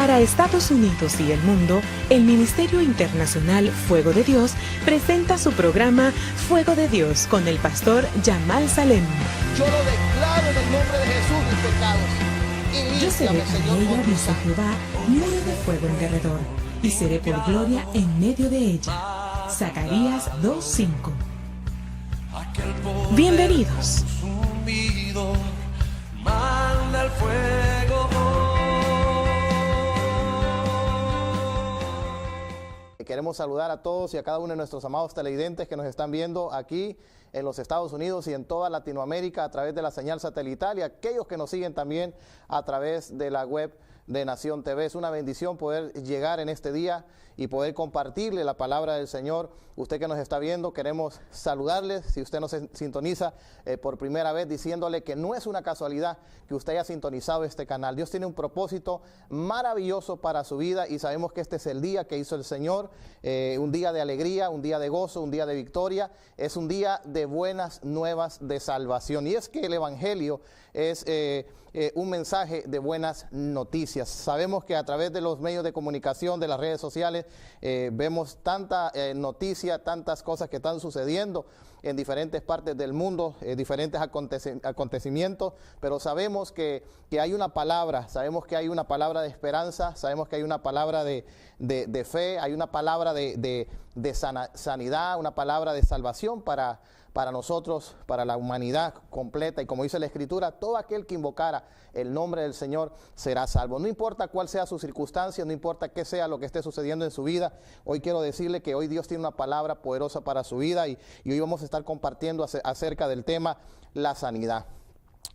Para Estados Unidos y el mundo, el Ministerio Internacional Fuego de Dios presenta su programa Fuego de Dios con el pastor Yamal Salem. Yo lo declaro en el nombre de Jesús, mis pecados. Yo seré con ella, dice Jehová, muro de fuego en derredor, y seré por gloria en medio de ella. Zacarías 2:5. Bienvenidos. Manda el fuego. Queremos saludar a todos y a cada uno de nuestros amados televidentes que nos están viendo aquí en los Estados Unidos y en toda Latinoamérica a través de la señal satelital, y aquellos que nos siguen también a través de la web de Nación TV. Es una bendición poder llegar en este día y poder compartirle la palabra del Señor. Usted que nos está viendo, queremos saludarles. Si usted nos sintoniza por primera vez, diciéndole que no es una casualidad que usted haya sintonizado este canal. Dios tiene un propósito maravilloso para su vida y sabemos que este es el día que hizo el Señor, un día de alegría, un día de gozo, un día de victoria. Es un día de buenas nuevas de salvación, y es que el Evangelio es un mensaje de buenas noticias. Sabemos que a través de los medios de comunicación, de las redes sociales, vemos tanta noticia, tantas cosas que están sucediendo en diferentes partes del mundo, diferentes acontecimientos, pero sabemos que hay una palabra, sabemos que hay una palabra de esperanza, sabemos que hay una palabra de fe, hay una palabra de sanidad, una palabra de salvación para nosotros, para la humanidad completa. Y como dice la Escritura, todo aquel que invocara el nombre del Señor será salvo. No importa cuál sea su circunstancia, no importa qué sea lo que esté sucediendo en su vida. Hoy quiero decirle que hoy Dios tiene una palabra poderosa para su vida, y hoy vamos a estar compartiendo acerca del tema la sanidad.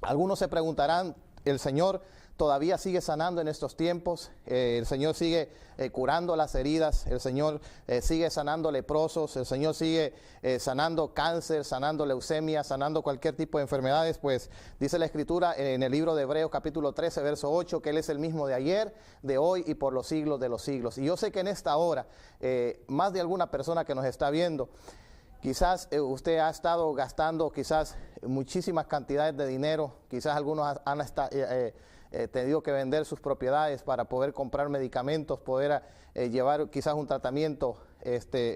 Algunos se preguntarán, ¿el Señor todavía sigue sanando en estos tiempos? El Señor sigue curando las heridas, el Señor sigue sanando leprosos, el Señor sigue sanando cáncer, sanando leucemia, sanando cualquier tipo de enfermedades. Pues dice la Escritura en el libro de Hebreos capítulo 13 verso 8 que Él es el mismo de ayer, de hoy y por los siglos de los siglos. Y yo sé que en esta hora más de alguna persona que nos está viendo, quizás usted ha estado gastando quizás muchísimas cantidades de dinero, quizás algunos han tenido que vender sus propiedades para poder comprar medicamentos, poder llevar quizás un tratamiento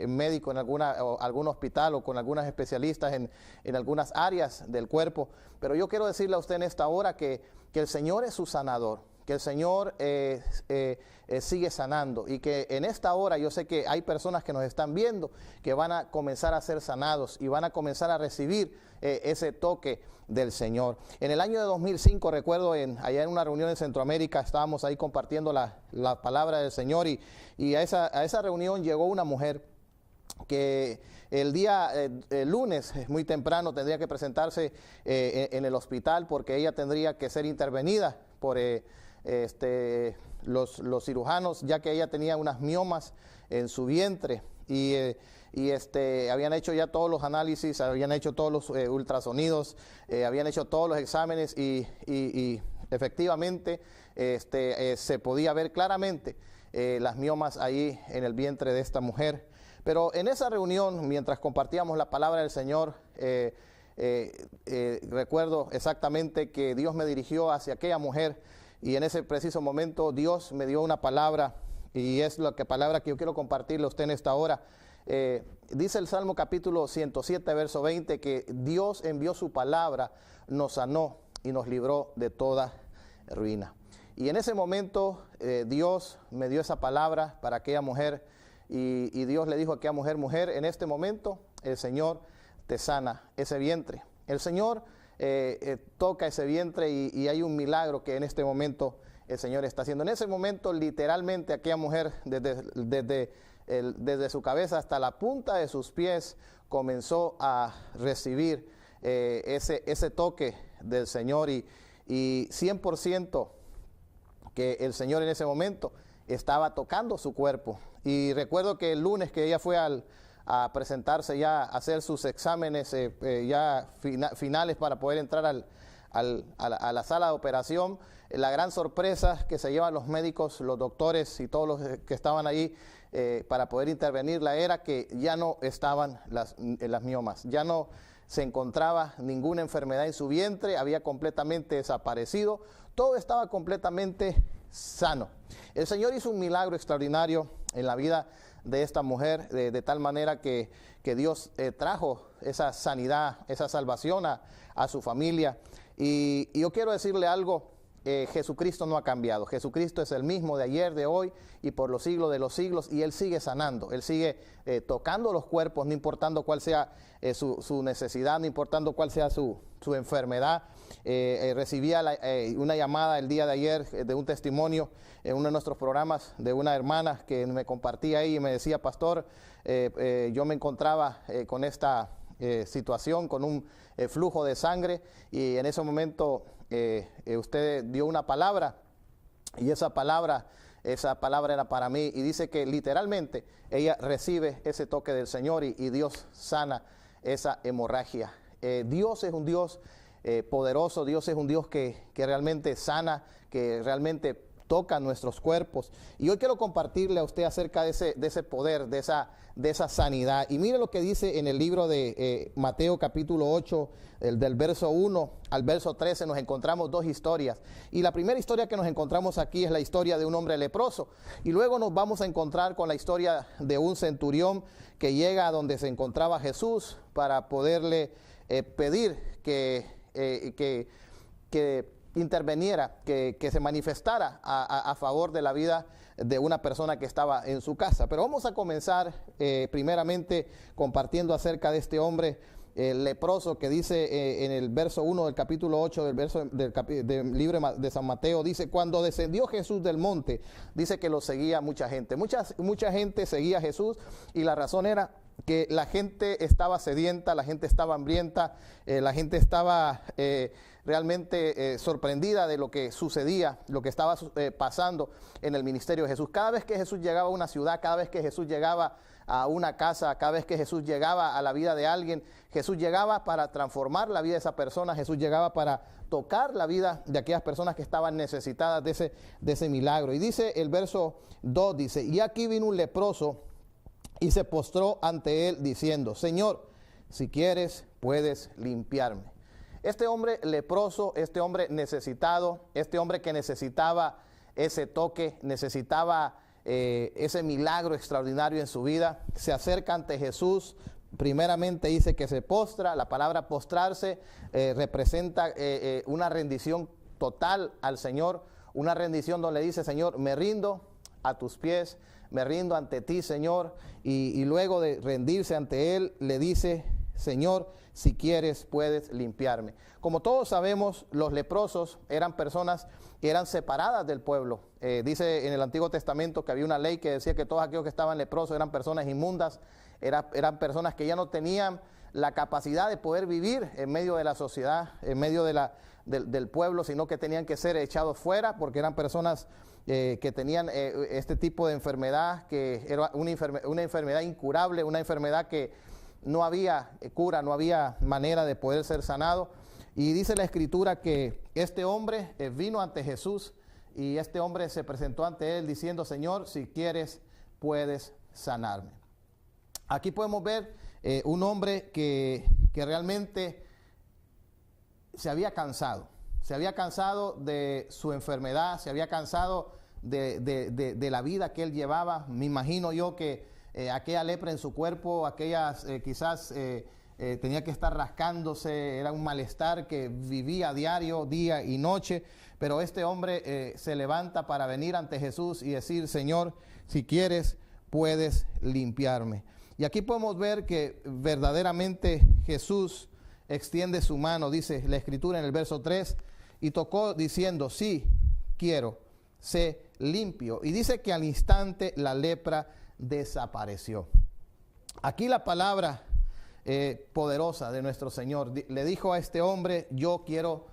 médico en algún hospital o con algunos especialistas en algunas áreas del cuerpo. Pero yo quiero decirle a usted en esta hora que el Señor es su sanador, que el Señor sigue sanando, y que en esta hora yo sé que hay personas que nos están viendo que van a comenzar a ser sanados y van a comenzar a recibir ese toque del Señor. En el año de 2005, recuerdo allá en una reunión en Centroamérica, estábamos ahí compartiendo la palabra del Señor, y a esa reunión llegó una mujer que el día lunes, muy temprano, tendría que presentarse en el hospital porque ella tendría que ser intervenida por los cirujanos, ya que ella tenía unas miomas en su vientre, y habían hecho ya todos los análisis, habían hecho todos los ultrasonidos, habían hecho todos los exámenes, y efectivamente se podía ver claramente las miomas ahí en el vientre de esta mujer. Pero en esa reunión, mientras compartíamos la palabra del Señor, recuerdo exactamente que Dios me dirigió hacia aquella mujer, y en ese preciso momento Dios me dio una palabra, y es la palabra que yo quiero compartirle a usted en esta hora. Dice el Salmo capítulo 107 verso 20 que Dios envió su palabra, nos sanó y nos libró de toda ruina. Y en ese momento Dios me dio esa palabra para aquella mujer, y Dios le dijo a aquella mujer, en este momento el Señor te sana ese vientre. El Señor toca ese vientre, y hay un milagro que en este momento el Señor está haciendo. En ese momento, literalmente, aquella mujer, desde su cabeza hasta la punta de sus pies, comenzó a recibir ese toque del Señor, y 100% que el Señor en ese momento estaba tocando su cuerpo. Y recuerdo que el lunes que ella fue a presentarse ya, a hacer sus exámenes finales para poder entrar a la sala de operación, la gran sorpresa que se llevan los médicos, los doctores y todos los que estaban ahí para poder intervenirla era que ya no estaban las miomas, ya no se encontraba ninguna enfermedad en su vientre, había completamente desaparecido, todo estaba completamente sano. El Señor hizo un milagro extraordinario en la vida de esta mujer, de tal manera que Dios trajo esa sanidad, esa salvación a su familia. Y yo quiero decirle algo, Jesucristo no ha cambiado. Jesucristo es el mismo de ayer, de hoy y por los siglos de los siglos, y Él sigue sanando, Él sigue tocando los cuerpos, no importando cuál sea su necesidad, no importando cuál sea su enfermedad. Recibía una llamada el día de ayer de un testimonio en uno de nuestros programas de una hermana que me compartía ahí y me decía: pastor, yo me encontraba con esta situación, con un flujo de sangre, y en ese momento usted dio una palabra, y esa palabra era para mí, y dice que literalmente ella recibe ese toque del Señor y Dios sana esa hemorragia. Dios es un Dios poderoso, Dios es un Dios que realmente sana, que realmente toca nuestros cuerpos. Y hoy quiero compartirle a usted acerca de ese poder, de esa sanidad. Y mire lo que dice en el libro de Mateo capítulo 8, del verso 1 al verso 13, nos encontramos dos historias. Y la primera historia que nos encontramos aquí es la historia de un hombre leproso. Y luego nos vamos a encontrar con la historia de un centurión que llega a donde se encontraba Jesús para poderle pedir que interveniera, que se manifestara a favor de la vida de una persona que estaba en su casa. Pero vamos a comenzar primeramente compartiendo acerca de este hombre leproso que dice en el verso 1 del capítulo 8 del libro de San Mateo, dice: cuando descendió Jesús del monte, dice que lo seguía mucha gente. Mucha gente seguía a Jesús, y la razón era que la gente estaba sedienta, la gente estaba hambrienta, la gente estaba realmente sorprendida de lo que sucedía, lo que estaba pasando en el ministerio de Jesús. Cada vez que Jesús llegaba a una ciudad, cada vez que Jesús llegaba a una casa, cada vez que Jesús llegaba a la vida de alguien, Jesús llegaba para transformar la vida de esa persona, Jesús llegaba para tocar la vida de aquellas personas que estaban necesitadas de ese milagro. Y dice el verso 2, dice: y aquí vino un leproso y se postró ante él diciendo: Señor, si quieres, puedes limpiarme. Este hombre leproso, este hombre necesitado, este hombre que necesitaba ese toque, necesitaba ese milagro extraordinario en su vida, se acerca ante Jesús. Primeramente dice que se postra. La palabra postrarse representa una rendición total al Señor, una rendición donde le dice: Señor, me rindo a tus pies, me rindo ante ti, Señor. Y luego de rendirse ante Él, le dice: Señor, si quieres, puedes limpiarme. Como todos sabemos, los leprosos eran personas que eran separadas del pueblo. Dice en el Antiguo Testamento que había una ley que decía que todos aquellos que estaban leprosos eran personas inmundas, eran personas que ya no tenían la capacidad de poder vivir en medio de la sociedad, en medio del pueblo, sino que tenían que ser echados fuera, porque eran personas que tenían este tipo de enfermedad, que era una enfermedad incurable, una enfermedad que no había cura, no había manera de poder ser sanado. Y dice la Escritura que este hombre vino ante Jesús, y este hombre se presentó ante él diciendo: Señor, si quieres, puedes sanarme. Aquí podemos ver un hombre que realmente se había cansado de su enfermedad, se había cansado de la vida que él llevaba. Me imagino yo que aquella lepra en su cuerpo, quizás tenía que estar rascándose, era un malestar que vivía a diario, día y noche. Pero este hombre se levanta para venir ante Jesús y decir: Señor, si quieres, puedes limpiarme. Y aquí podemos ver que verdaderamente Jesús extiende su mano, dice la Escritura en el verso 3, y tocó diciendo: sí, quiero, sé limpio. Y dice que al instante la lepra desapareció. Aquí la palabra poderosa de nuestro Señor le dijo a este hombre: yo quiero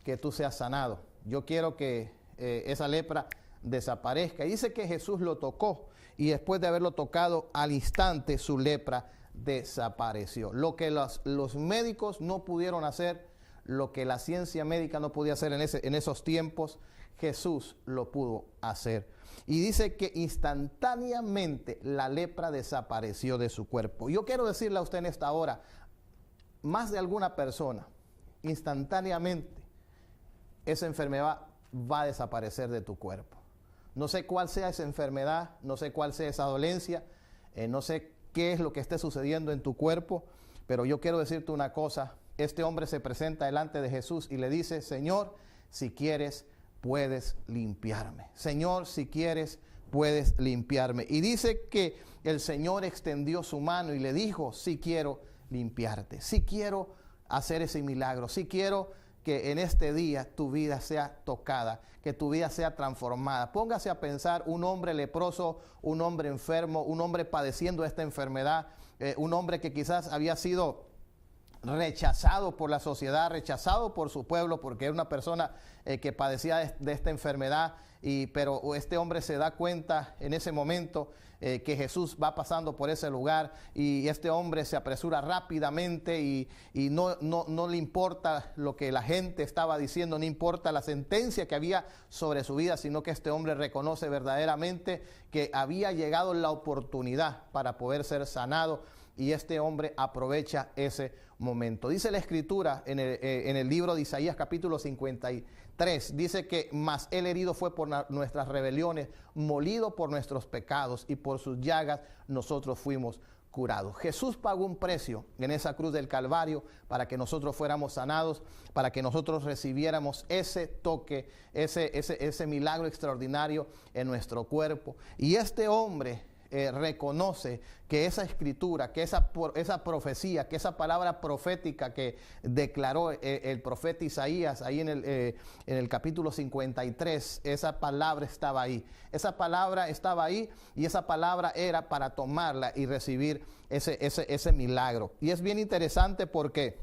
que tú seas sanado, yo quiero que esa lepra desaparezca. Y dice que Jesús lo tocó, y después de haberlo tocado, al instante su lepra desapareció. Lo que los médicos no pudieron hacer, lo que la ciencia médica no podía hacer en esos tiempos, Jesús lo pudo hacer. Y dice que instantáneamente la lepra desapareció de su cuerpo. Yo quiero decirle a usted en esta hora, más de alguna persona, instantáneamente esa enfermedad va a desaparecer de tu cuerpo. No sé cuál sea esa enfermedad, no sé cuál sea esa dolencia, no sé qué es lo que esté sucediendo en tu cuerpo, pero yo quiero decirte una cosa. Este hombre se presenta delante de Jesús y le dice: Señor, si quieres, puedes limpiarme. Señor, si quieres, puedes limpiarme. Y dice que el Señor extendió su mano y le dijo: sí quiero limpiarte, sí quiero hacer ese milagro, sí quiero que en este día tu vida sea tocada, que tu vida sea transformada. Póngase a pensar, un hombre leproso, un hombre enfermo, un hombre padeciendo esta enfermedad, un hombre que quizás había sido rechazado por la sociedad, rechazado por su pueblo, porque era una persona que padecía de esta enfermedad, pero este hombre se da cuenta en ese momento que Jesús va pasando por ese lugar, y este hombre se apresura rápidamente y no le importa lo que la gente estaba diciendo, no importa la sentencia que había sobre su vida, sino que este hombre reconoce verdaderamente que había llegado la oportunidad para poder ser sanado, y este hombre aprovecha ese momento. Dice la Escritura en el libro de Isaías capítulo 53, dice que mas él herido fue por nuestras rebeliones, molido por nuestros pecados, y por sus llagas nosotros fuimos curados. Jesús pagó un precio en esa cruz del Calvario para que nosotros fuéramos sanados, para que nosotros recibiéramos ese toque, ese milagro extraordinario en nuestro cuerpo. Y este hombre reconoce que esa escritura, que esa profecía, que esa palabra profética que declaró el profeta Isaías ahí en el capítulo 53, esa palabra estaba ahí. Esa palabra estaba ahí, y esa palabra era para tomarla y recibir ese milagro. Y es bien interesante porque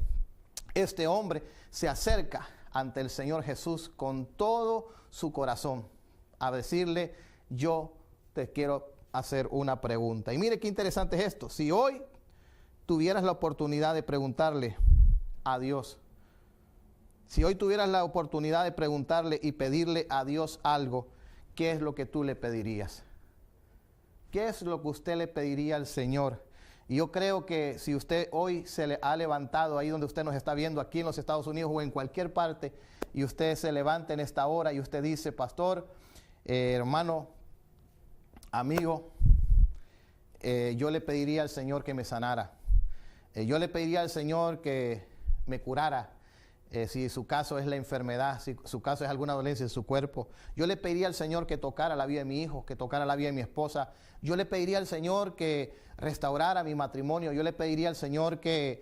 este hombre se acerca ante el Señor Jesús con todo su corazón a decirle: yo te quiero hacer una pregunta. Y mire qué interesante es esto. Si hoy tuvieras la oportunidad de preguntarle a Dios, si hoy tuvieras la oportunidad de preguntarle y pedirle a Dios algo, ¿qué es lo que tú le pedirías? ¿Qué es lo que usted le pediría al Señor? Y yo creo que si usted hoy se le ha levantado ahí donde usted nos está viendo, aquí en los Estados Unidos o en cualquier parte, y usted se levanta en esta hora y usted dice: pastor, hermano, amigo, yo le pediría al Señor que me sanara. Yo le pediría al Señor que me curara. Si su caso es la enfermedad, si su caso es alguna dolencia en su cuerpo. Yo le pediría al Señor que tocara la vida de mi hijo, que tocara la vida de mi esposa. Yo le pediría al Señor que restaurara mi matrimonio. Yo le pediría al Señor que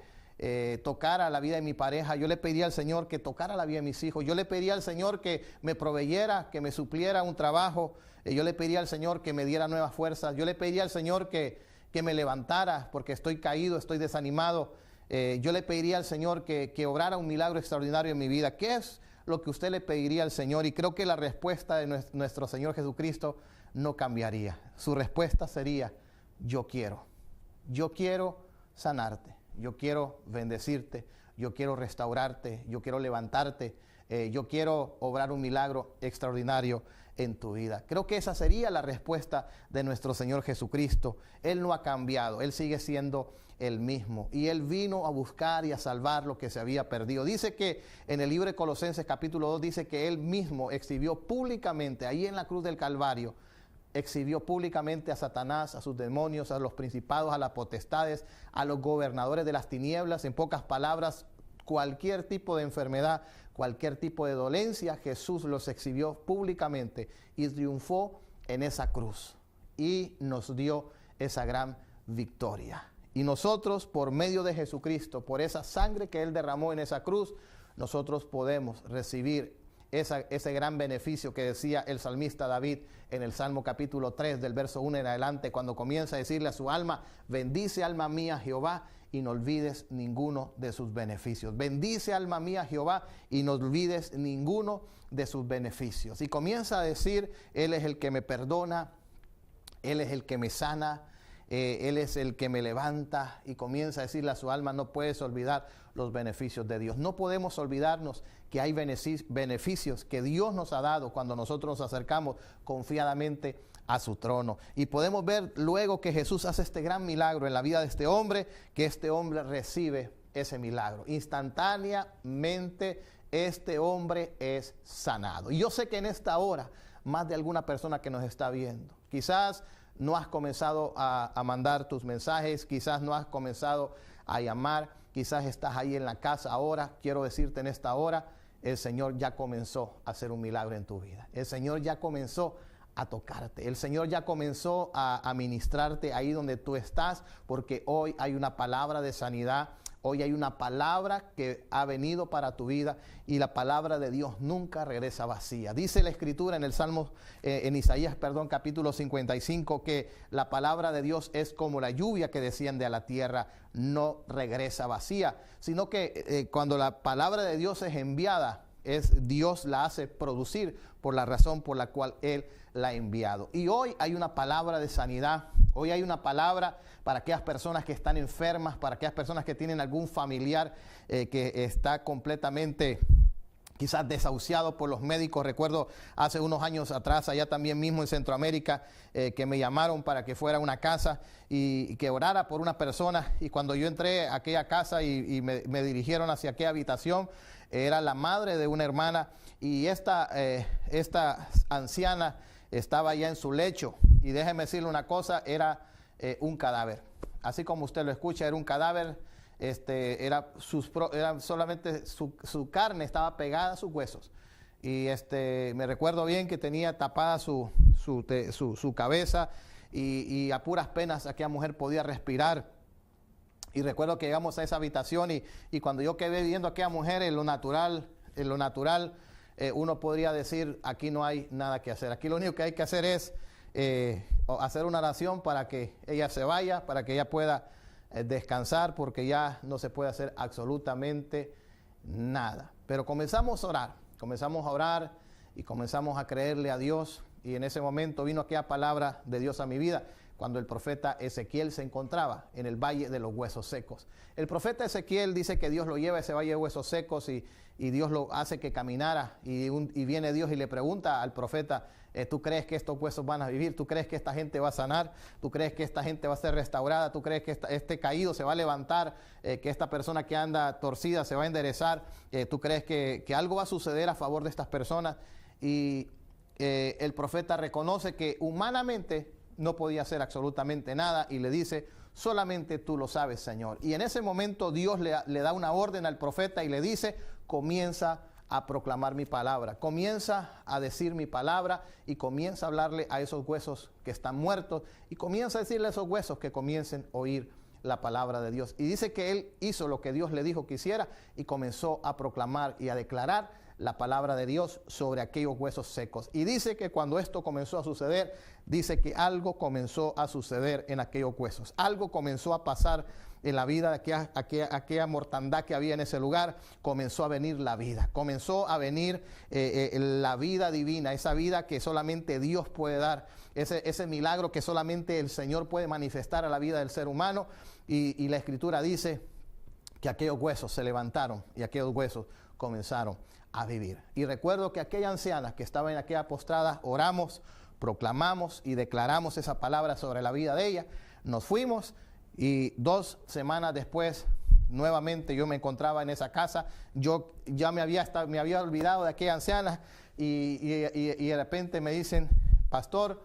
tocara la vida de mi pareja. Yo le pediría al Señor que tocara la vida de mis hijos. Yo le pediría al Señor que me proveyera, que me supliera un trabajo. Yo le pediría al Señor que me diera nuevas fuerzas. Yo le pediría al Señor que me levantara porque estoy caído, estoy desanimado. Yo le pediría al Señor que obrara un milagro extraordinario en mi vida. ¿Qué es lo que usted le pediría al Señor? Y creo que la respuesta de nuestro Señor Jesucristo no cambiaría. Su respuesta sería: yo quiero sanarte, yo quiero bendecirte, yo quiero restaurarte, yo quiero levantarte, yo quiero obrar un milagro extraordinario en tu vida. Creo que esa sería la respuesta de nuestro Señor Jesucristo. Él no ha cambiado, Él sigue siendo el mismo, y Él vino a buscar y a salvar lo que se había perdido. Dice que en el libro de Colosenses capítulo 2 dice que Él mismo exhibió públicamente, ahí en la cruz del Calvario, exhibió públicamente a Satanás, a sus demonios, a los principados, a las potestades, a los gobernadores de las tinieblas. En pocas palabras, cualquier tipo de enfermedad, cualquier tipo de dolencia, Jesús los exhibió públicamente y triunfó en esa cruz y nos dio esa gran victoria. Y nosotros, por medio de Jesucristo, por esa sangre que Él derramó en esa cruz, nosotros podemos recibir ese gran beneficio que decía el salmista David en el Salmo capítulo 3 del verso 1 en adelante, cuando comienza a decirle a su alma: bendice alma mía Jehová y no olvides ninguno de sus beneficios. Bendice alma mía Jehová y no olvides ninguno de sus beneficios. Y comienza a decir: Él es el que me perdona, Él es el que me sana, Él es el que me levanta. Y comienza a decirle a su alma: no puedes olvidar los beneficios de Dios. No podemos olvidarnos que hay beneficios que Dios nos ha dado cuando nosotros nos acercamos confiadamente a su trono. Y podemos ver luego que Jesús hace este gran milagro en la vida de este hombre, que este hombre recibe ese milagro. Instantáneamente este hombre es sanado. Y yo sé que en esta hora, más de alguna persona que nos está viendo, quizás no has comenzado a mandar tus mensajes, quizás no has comenzado a llamar, quizás estás ahí en la casa ahora. Quiero decirte en esta hora, el Señor ya comenzó a hacer un milagro en tu vida. El Señor ya comenzó a tocarte. El Señor ya comenzó a ministrarte ahí donde tú estás, porque hoy hay una palabra de sanidad. Hoy hay una palabra que ha venido para tu vida, y la palabra de Dios nunca regresa vacía. Dice la Escritura en el Salmo, en Isaías, capítulo 55, que la palabra de Dios es como la lluvia que desciende a la tierra, no regresa vacía, sino que cuando la palabra de Dios es enviada, Dios la hace producir por la razón por la cual Él la ha enviado. Y hoy hay una palabra de sanidad. Hoy hay una palabra para aquellas personas que están enfermas, para aquellas personas que tienen algún familiar que está completamente quizás desahuciado por los médicos. Recuerdo hace unos años atrás, allá también mismo en Centroamérica, que me llamaron para que fuera a una casa y que orara por una persona. Y cuando yo entré a aquella casa y me dirigieron hacia aquella habitación, era la madre de una hermana, y esta anciana estaba ya en su lecho. Y déjeme decirle una cosa, era un cadáver. Así como usted lo escucha, era un cadáver. Era solamente su carne estaba pegada a sus huesos. Y me recuerdo bien que tenía tapada su cabeza, y a puras penas aquella mujer podía respirar. Y recuerdo que llegamos a esa habitación y cuando yo quedé viendo a aquella mujer en lo natural, uno podría decir, aquí no hay nada que hacer. Aquí lo único que hay que hacer es hacer una oración para que ella se vaya, para que ella pueda descansar, porque ya no se puede hacer absolutamente nada. Pero comenzamos a orar y comenzamos a creerle a Dios. Y en ese momento vino aquella palabra de Dios a mi vida, cuando el profeta Ezequiel se encontraba en el valle de los huesos secos. El profeta Ezequiel dice que Dios lo lleva a ese valle de huesos secos y Dios lo hace que caminara, y viene Dios y le pregunta al profeta, ¿tú crees que estos huesos van a vivir? ¿Tú crees que esta gente va a sanar? ¿Tú crees que esta gente va a ser restaurada? ¿Tú crees que este caído se va a levantar? ¿Que esta persona que anda torcida se va a enderezar? ¿Tú crees que algo va a suceder a favor de estas personas? Y el profeta reconoce que humanamente no podía hacer absolutamente nada, y le dice, solamente tú lo sabes, Señor. Y en ese momento Dios le da una orden al profeta y le dice, comienza a proclamar mi palabra, comienza a decir mi palabra, y comienza a hablarle a esos huesos que están muertos, y comienza a decirle a esos huesos que comiencen a oír la palabra de Dios. Y dice que él hizo lo que Dios le dijo que hiciera, y comenzó a proclamar y a declarar la palabra de Dios sobre aquellos huesos secos. Y dice que cuando esto comenzó a suceder, dice que algo comenzó a suceder en aquellos huesos. Algo comenzó a pasar en la vida de aquella mortandad que había en ese lugar. Comenzó a venir la vida. Comenzó a venir la vida divina, esa vida que solamente Dios puede dar. Ese milagro que solamente el Señor puede manifestar a la vida del ser humano. Y la Escritura dice que aquellos huesos se levantaron y aquellos huesos comenzaron a vivir. Y recuerdo que aquella anciana que estaba en aquella postrada, oramos, proclamamos y declaramos esa palabra sobre la vida de ella. Nos fuimos, y 2 semanas después, nuevamente yo me encontraba en esa casa. Yo ya me había olvidado de aquella anciana, y de repente me dicen, pastor,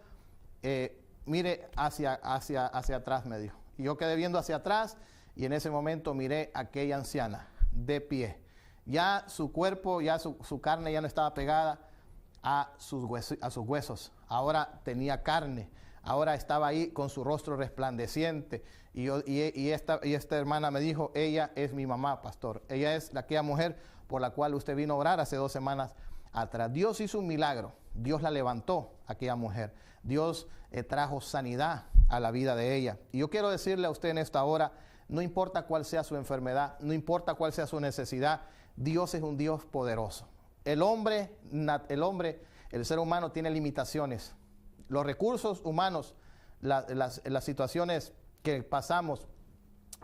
mire hacia atrás, me dijo. Y yo quedé viendo hacia atrás, y en ese momento miré a aquella anciana de pie. Ya su cuerpo, ya su carne ya no estaba pegada a sus huesos. Ahora tenía carne. Ahora estaba ahí con su rostro resplandeciente. Y esta hermana me dijo, ella es mi mamá, pastor. Ella es aquella mujer por la cual usted vino a orar hace 2 semanas atrás. Dios hizo un milagro. Dios la levantó, aquella mujer. Dios trajo sanidad a la vida de ella. Y yo quiero decirle a usted en esta hora, no importa cuál sea su enfermedad, no importa cuál sea su necesidad, Dios es un Dios poderoso. El ser humano tiene limitaciones. Los recursos humanos, las situaciones que pasamos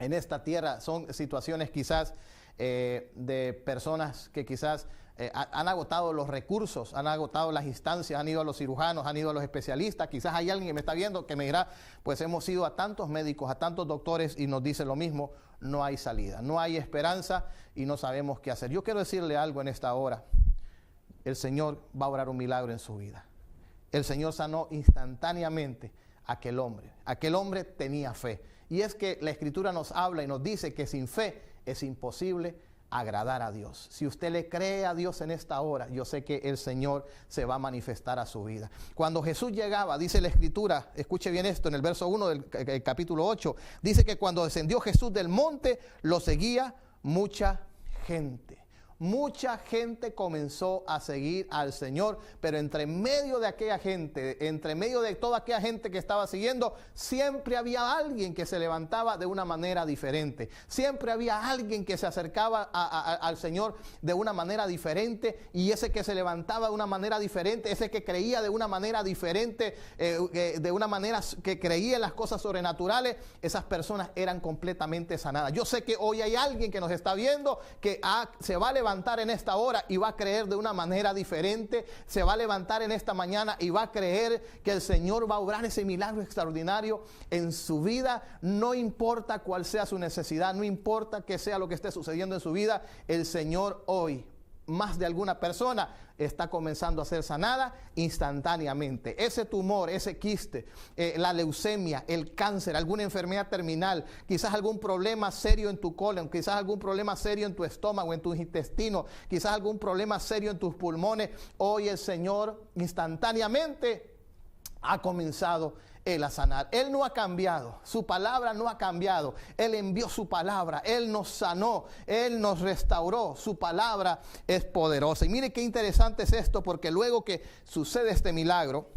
en esta tierra son situaciones quizás de personas que quizás han agotado los recursos, han agotado las instancias, han ido a los cirujanos, han ido a los especialistas. Quizás hay alguien que me está viendo que me dirá, pues hemos ido a tantos médicos, a tantos doctores y nos dice lo mismo, no hay salida, no hay esperanza y no sabemos qué hacer. Yo quiero decirle algo en esta hora, el Señor va a obrar un milagro en su vida. El Señor sanó instantáneamente a aquel hombre tenía fe. Y es que la Escritura nos habla y nos dice que sin fe es imposible agradar a Dios. Si usted le cree a Dios en esta hora, yo sé que el Señor se va a manifestar a su vida. Cuando Jesús llegaba, dice la Escritura, escuche bien esto, en el verso 1 del capítulo 8, dice que cuando descendió Jesús del monte, lo seguía mucha gente. Mucha gente comenzó a seguir al Señor, pero entre medio de aquella gente, entre medio de toda aquella gente que estaba siguiendo, siempre había alguien que se levantaba de una manera diferente. Siempre había alguien que se acercaba al Señor de una manera diferente, y ese que se levantaba de una manera diferente, ese que creía de una manera diferente, de una manera que creía en las cosas sobrenaturales, esas personas eran completamente sanadas. Yo sé que hoy hay alguien que nos está viendo que se va a levantar en esta hora y va a creer de una manera diferente, se va a levantar en esta mañana y va a creer que el Señor va a obrar ese milagro extraordinario en su vida. No importa cuál sea su necesidad, no importa qué sea lo que esté sucediendo en su vida, el Señor hoy, más de alguna persona está comenzando a ser sanada instantáneamente. Ese tumor, ese quiste, la leucemia, el cáncer, alguna enfermedad terminal, quizás algún problema serio en tu colon, quizás algún problema serio en tu estómago, en tus intestinos, quizás algún problema serio en tus pulmones. Hoy el Señor instantáneamente ha comenzado Él a sanar. Él no ha cambiado, su palabra no ha cambiado. Él envió su palabra, Él nos sanó, Él nos restauró. Su palabra es poderosa. Y mire qué interesante es esto, porque luego que sucede este milagro,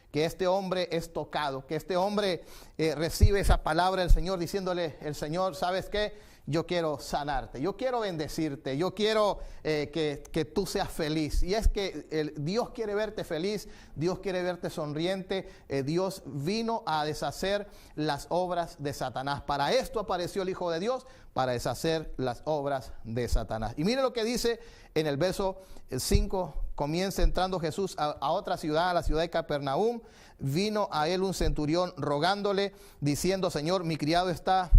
que este hombre es tocado, que este hombre recibe esa palabra del Señor diciéndole, el Señor, ¿sabes qué? Yo quiero sanarte, yo quiero bendecirte, yo quiero que tú seas feliz. Y es que Dios quiere verte feliz, Dios quiere verte sonriente. Dios vino a deshacer las obras de Satanás. Para esto apareció el Hijo de Dios, para deshacer las obras de Satanás. Y mire lo que dice en el verso 5, comienza entrando Jesús a otra ciudad, a la ciudad de Capernaum. Vino a él un centurión rogándole, diciendo, Señor, mi criado está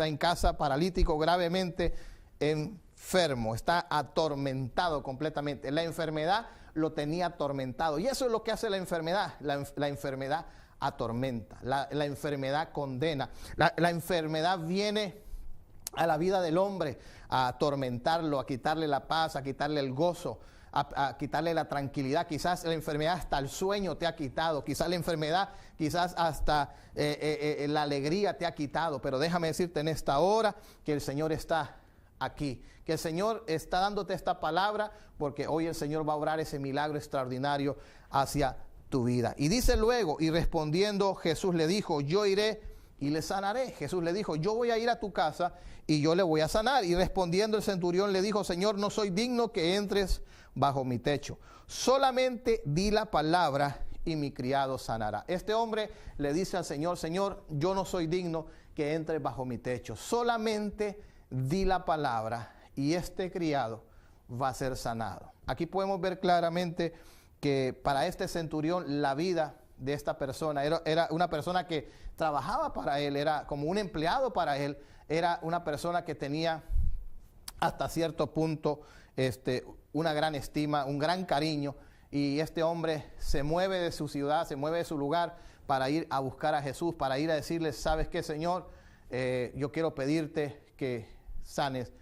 en casa, paralítico, gravemente enfermo, está atormentado completamente. La enfermedad lo tenía atormentado. Y eso es lo que hace la enfermedad. La enfermedad atormenta, la enfermedad condena. La enfermedad viene a la vida del hombre a atormentarlo, a quitarle la paz, a quitarle el gozo, a quitarle la tranquilidad. Quizás la enfermedad hasta el sueño te ha quitado, quizás la enfermedad, quizás hasta la alegría te ha quitado. Pero déjame decirte en esta hora que el Señor está aquí, que el Señor está dándote esta palabra, porque hoy el Señor va a obrar ese milagro extraordinario hacia tu vida. Y dice luego, y respondiendo Jesús le dijo, yo iré y le sanaré. Jesús le dijo, yo voy a ir a tu casa y yo le voy a sanar. Y respondiendo el centurión le dijo, Señor, no soy digno que entres bajo mi techo. Solamente di la palabra y mi criado sanará. Este hombre le dice al Señor, Señor, yo no soy digno que entres bajo mi techo. Solamente di la palabra y este criado va a ser sanado. Aquí podemos ver claramente que para este centurión la vida de esta persona era una persona que trabajaba para él, era como un empleado para él, era una persona que tenía hasta cierto punto una gran estima, un gran cariño. Y este hombre se mueve de su ciudad, se mueve de su lugar para ir a buscar a Jesús, para ir a decirle, ¿sabes qué, Señor? Yo quiero pedirte que sanes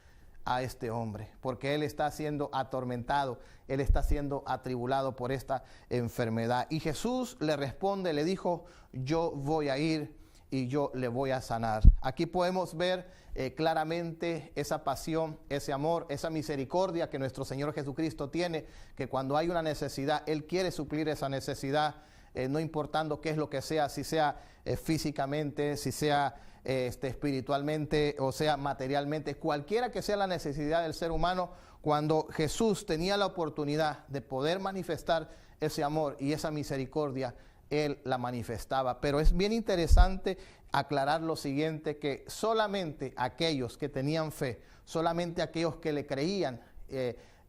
a este hombre, porque él está siendo atormentado, él está siendo atribulado por esta enfermedad. Y Jesús le responde, le dijo, yo voy a ir y yo le voy a sanar. Aquí podemos ver claramente esa pasión, ese amor, esa misericordia que nuestro Señor Jesucristo tiene, que cuando hay una necesidad, Él quiere suplir esa necesidad, no importando qué es lo que sea, si sea físicamente, si sea espiritualmente o sea materialmente, cualquiera que sea la necesidad del ser humano. Cuando Jesús tenía la oportunidad de poder manifestar ese amor y esa misericordia, Él la manifestaba. Pero es bien interesante aclarar lo siguiente, que solamente aquellos que tenían fe, solamente aquellos que le creían,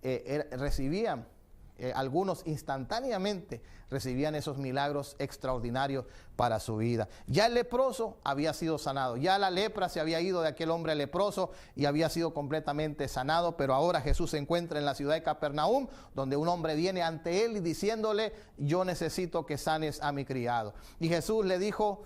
recibían, algunos instantáneamente recibían esos milagros extraordinarios para su vida. Ya el leproso había sido sanado, ya la lepra se había ido de aquel hombre leproso y había sido completamente sanado, pero ahora Jesús se encuentra en la ciudad de Capernaum, donde un hombre viene ante él y diciéndole: yo necesito que sanes a mi criado. Y Jesús le dijo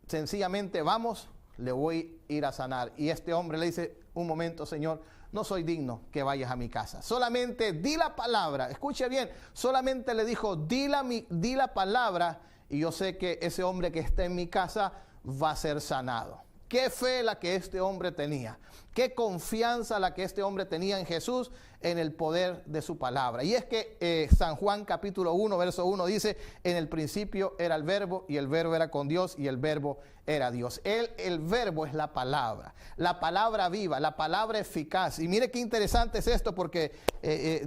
sencillamente: vamos, le voy a ir a sanar. Y este hombre le dice: un momento, Señor, no soy digno que vayas a mi casa. Solamente di la palabra. Escuche bien, solamente le dijo: di la palabra y yo sé que ese hombre que está en mi casa va a ser sanado. Qué fe la que este hombre tenía. Qué confianza la que este hombre tenía en Jesús, en el poder de su palabra. Y es que San Juan capítulo 1, verso 1 dice: en el principio era el verbo y el verbo era con Dios y el verbo era Dios. El verbo es la palabra viva, la palabra eficaz. Y mire qué interesante es esto, porque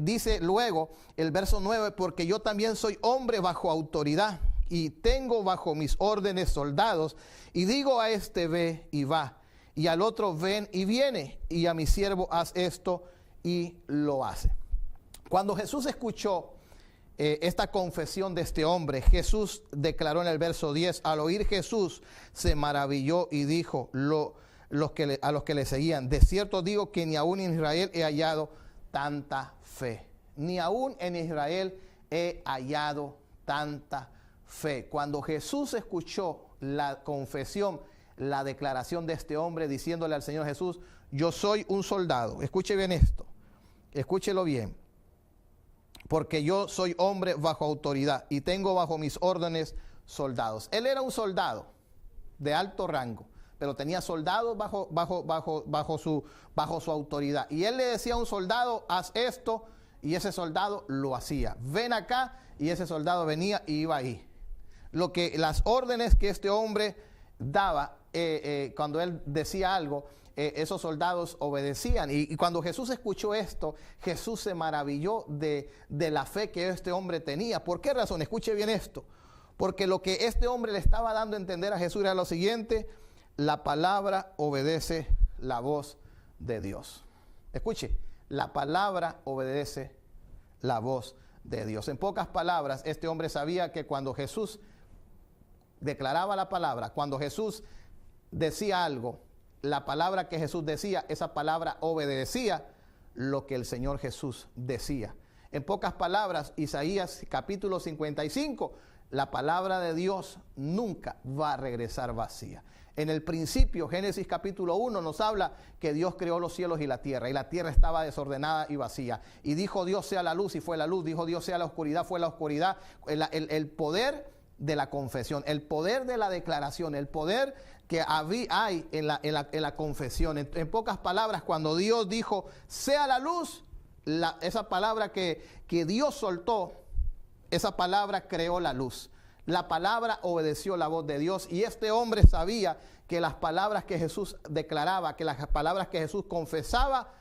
dice luego el verso 9: porque yo también soy hombre bajo autoridad y tengo bajo mis órdenes soldados, y digo a este: ve y va, y al otro: ven y viene, y a mi siervo: haz esto, y lo hace. Cuando Jesús escuchó esta confesión de este hombre, Jesús declaró en el verso 10: al oír Jesús se maravilló y dijo a los que le seguían: de cierto digo que ni aún en Israel he hallado tanta fe. Ni aún en Israel he hallado tanta fe. Cuando Jesús escuchó la confesión, la declaración de este hombre diciéndole al Señor Jesús: yo soy un soldado. Escuche bien esto, escúchelo bien. Porque yo soy hombre bajo autoridad y tengo bajo mis órdenes soldados. Él era un soldado de alto rango, pero tenía soldados bajo su autoridad. Y él le decía a un soldado: haz esto, y ese soldado lo hacía. Ven acá, y ese soldado venía y iba ahí. Las órdenes que este hombre daba, cuando él decía algo, esos soldados obedecían. Y cuando Jesús escuchó esto, Jesús se maravilló de la fe que este hombre tenía. ¿Por qué razón? Escuche bien esto. Porque lo que este hombre le estaba dando a entender a Jesús era lo siguiente: la palabra obedece la voz de Dios. Escuche, la palabra obedece la voz de Dios. En pocas palabras, este hombre sabía que cuando Jesús declaraba la palabra, cuando Jesús decía algo, la palabra que Jesús decía, esa palabra obedecía lo que el Señor Jesús decía. En pocas palabras, Isaías capítulo 55, la palabra de Dios nunca va a regresar vacía. En el principio, Génesis capítulo 1 nos habla que Dios creó los cielos y la tierra estaba desordenada y vacía. Y dijo Dios: sea la luz, y fue la luz. Dijo Dios: sea la oscuridad, fue la oscuridad. El poder de la confesión, el poder de la declaración, el poder que hay en la confesión. En pocas palabras, cuando Dios dijo: sea la luz, esa palabra que Dios soltó, esa palabra creó la luz. La palabra obedeció la voz de Dios, y este hombre sabía que las palabras que Jesús declaraba, que las palabras que Jesús confesaba,